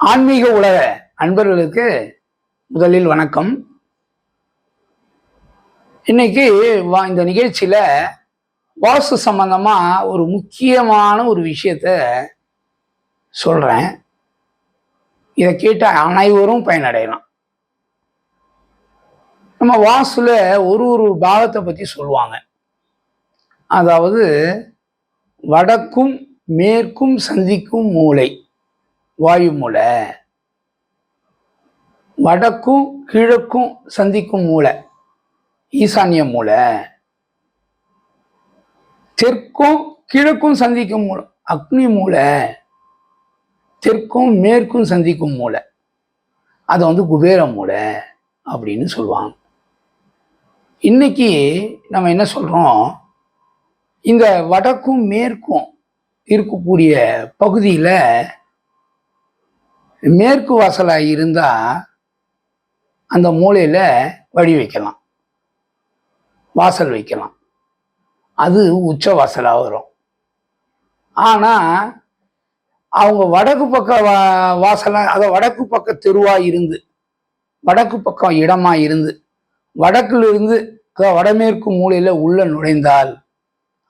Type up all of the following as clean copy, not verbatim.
ஆன்மீக உலக அன்பர்களுக்கு முதலில் வணக்கம். இன்னைக்கு இந்த நிகழ்ச்சியில வாஸ்து சம்பந்தமா ஒரு முக்கியமான ஒரு விஷயத்த சொல்றேன். இதை கேட்ட அனைவரும் பயனடையலாம். நம்ம வாஸ்துல ஒரு பாகத்தை பத்தி சொல்லுவாங்க. அதாவது வடக்கும் மேற்கும் சந்திக்கும் மூலை வாயு மூலை, வடக்கும் கிழக்கும் சந்திக்கும் மூலை ஈசானிய மூலை, தெற்கும் கிழக்கும் சந்திக்கும் மூலை அக்னி மூலை, தெற்கும் மேற்கும் சந்திக்கும் மூலை அது குபேர மூலை அப்படின்னு சொல்லுவாங்க. இன்னைக்கு நம்ம என்ன சொல்றோம், இந்த வடக்கும் மேற்கும் இருக்கக்கூடிய பகுதியில மேற்கு வாசலா இருந்தா அந்த மூலையில வழி வைக்கலாம், வாசல் வைக்கலாம். அது உச்ச வாசலா வரும். ஆனா அவங்க வடக்கு பக்க வாசலா, அத வடக்கு பக்க தெருவா இருந்து, வடக்கு பக்கம் இடமா இருந்து, வடக்குல இருந்து வடமேற்கு மூலையில உள்ள நுழைந்தால்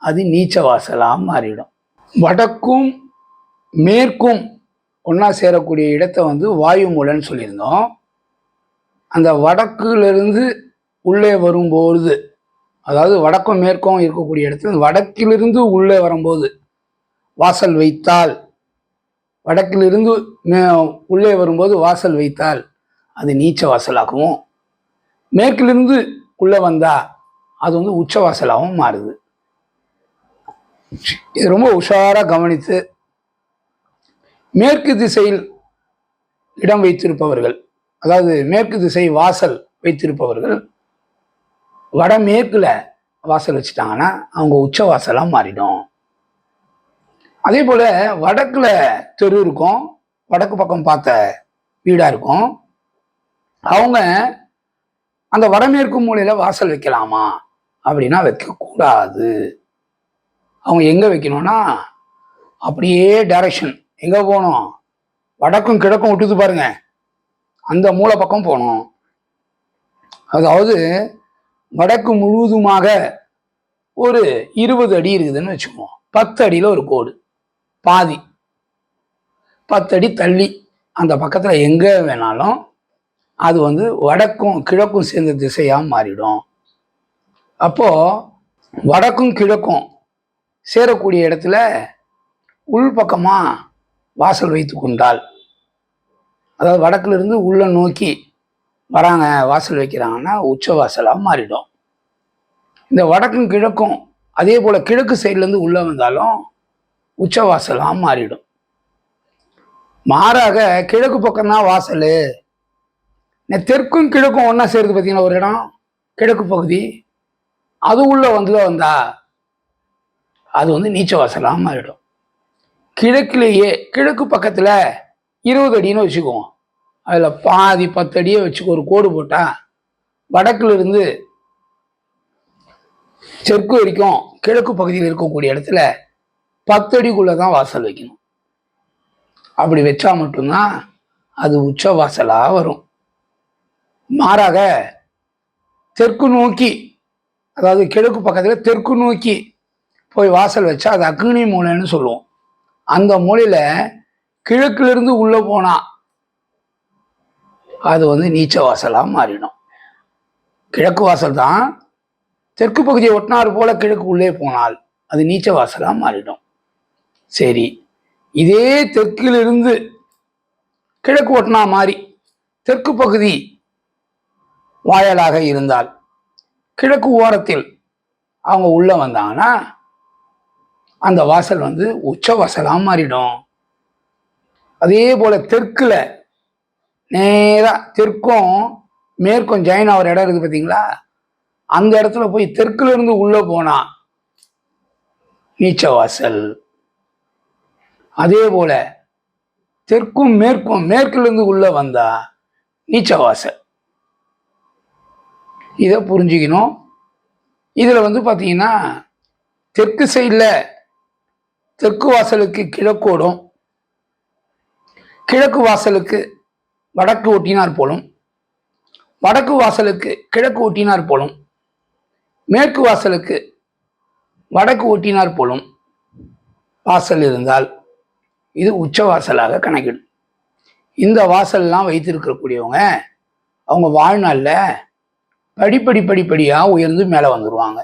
அது நீச்ச வாசலா மாறிடும். வடக்கும் மேற்கும் ஒன்னா சேரக்கூடிய இடத்த வாயு மூலைன்னு சொல்லியிருந்தோம். அந்த வடக்குல இருந்து உள்ளே வரும்போது, அதாவது வடக்கும் மேற்கும் இருக்கக்கூடிய இடத்துல வடக்கிலிருந்து உள்ளே வரும்போது வாசல் வைத்தால், வடக்கிலிருந்து உள்ளே வரும்போது வாசல் வைத்தால் அது நீச்ச வாசலாகவும், மேற்கிலிருந்து உள்ள வந்தா அது உச்ச வாசலாகவும் மாறுது. இது ரொம்ப உஷாரா கவனித்து மேற்கு திசையில் இடம் வைத்திருப்பவர்கள், அதாவது மேற்கு திசை வாசல் வைத்திருப்பவர்கள் வடமேற்குல வாசல் வச்சுட்டாங்கன்னா அவங்க உச்ச வாசலா மாறிடும். அதே போல வடக்குல தெரு இருக்கும், வடக்கு பக்கம் பார்த்த வீடா இருக்கும், அவங்க அந்த வடமேற்கு மூலையில வாசல் வைக்கலாமா அப்படின்னா வைக்கக்கூடாது. அவங்க எங்க வைக்கணும்னா அப்படியே டைரக்ஷன் எங்க போகணும், வடக்கும் கிழக்கும் விட்டுது பாருங்க, அந்த மூலை பக்கம் போகணும். அதாவது வடக்கு முழுவதுமாக ஒரு 20 அடி இருக்குதுன்னு வச்சுக்குவோம். 10 அடியில ஒரு கோடு, பாதி 10 அடி தள்ளி அந்த பக்கத்துல எங்க வேணாலும் அது வடக்கும் கிழக்கும் சேர்ந்த திசையா மாறிடும். அப்போ வடக்கும் கிழக்கும் சேரக்கூடிய இடத்துல உள்பக்கமா வாசல் வைத்து கொண்டால், அதாவது வடக்குல இருந்து உள்ள நோக்கி வராங்க வாசல் வைக்கிறாங்கன்னா உச்ச வாசலா மாறிடும். இந்த வடக்கும் கிழக்கும் அதே போல கிழக்கு சைட்ல இருந்து உள்ள வந்தாலும் உச்ச வாசலா மாறிடும். மாறாக கிழக்கு பக்கம் தான் வாசல், தெற்கும் கிழக்கும் ஒன்னா சேருது பார்த்தீங்கன்னா ஒரு இடம், கிழக்கு பகுதி, அது உள்ள வந்தா அது நீச்ச வாசலா மாறிடும். கிழக்குலேயே கிழக்கு பக்கத்துல 20 அடின்னு வச்சுக்குவோம், அதுல பாதி 10 அடியை வச்சுக்கோ, ஒரு கோடு போட்டா வடக்குல இருந்து தெற்கு வரைக்கும் கிழக்கு பகுதியில் இருக்கக்கூடிய இடத்துல 10 அடிக்குள்ளதான் வாசல் வைக்கணும். அப்படி வச்சா மட்டும்தான் அது உச்ச வாசலா வரும். மாறாக தெற்கு நோக்கி, அதாவது கிழக்கு பக்கத்துல தெற்கு நோக்கி போய் வாசல் வச்சா அது அக்னி மூலைன்னு சொல்லுவோம். அந்த மூலையில கிழக்குல இருந்து உள்ள போனா அது நீச்ச வாசலா மாறிடும். கிழக்கு வாசல் தான், தெற்கு பகுதியை ஒட்டினார் போல கிழக்கு உள்ளே போனால் அது நீச்ச வாசலா மாறிடும். சரி, இதே தெற்கிலிருந்து கிழக்கு ஒட்டினா மாதிரி தெற்கு பகுதி வாயலாக இருந்தால் கிழக்கு ஓரத்தில் அவங்க உள்ள வந்தாங்கன்னா அந்த வாசல் உச்ச வாசலா மாறிடும். அதே போல தெற்குல நேரா தெற்கும் மேற்கும் ஜாயின் ஆகிற இடம் இருக்கு பார்த்தீங்களா, அந்த இடத்துல போய் தெற்குல இருந்து உள்ள போனா நீச்ச வாசல். அதே போல தெற்கும் மேற்கும் மேற்குல இருந்து உள்ள வந்தா நீச்ச வாசல். இதை புரிஞ்சுக்கணும். இதுல பாத்தீங்கன்னா தெற்கு சைட்ல தெற்கு வாசலுக்கு கிழக்கோடும், கிழக்கு வாசலுக்கு வடக்கு ஒட்டினார் போலும், வடக்கு வாசலுக்கு கிழக்கு ஒட்டினார் போலும், மேற்கு வாசலுக்கு வடக்கு ஒட்டினார் போலும் வாசல் இருந்தால் இது உச்ச வாசலாக கணக்கிடும். இந்த வாசல்லாம் வைத்திருக்கக்கூடியவங்க அவங்க வாழ்நாளில் படிப்படியாக உயர்ந்து மேலே வந்துடுவாங்க.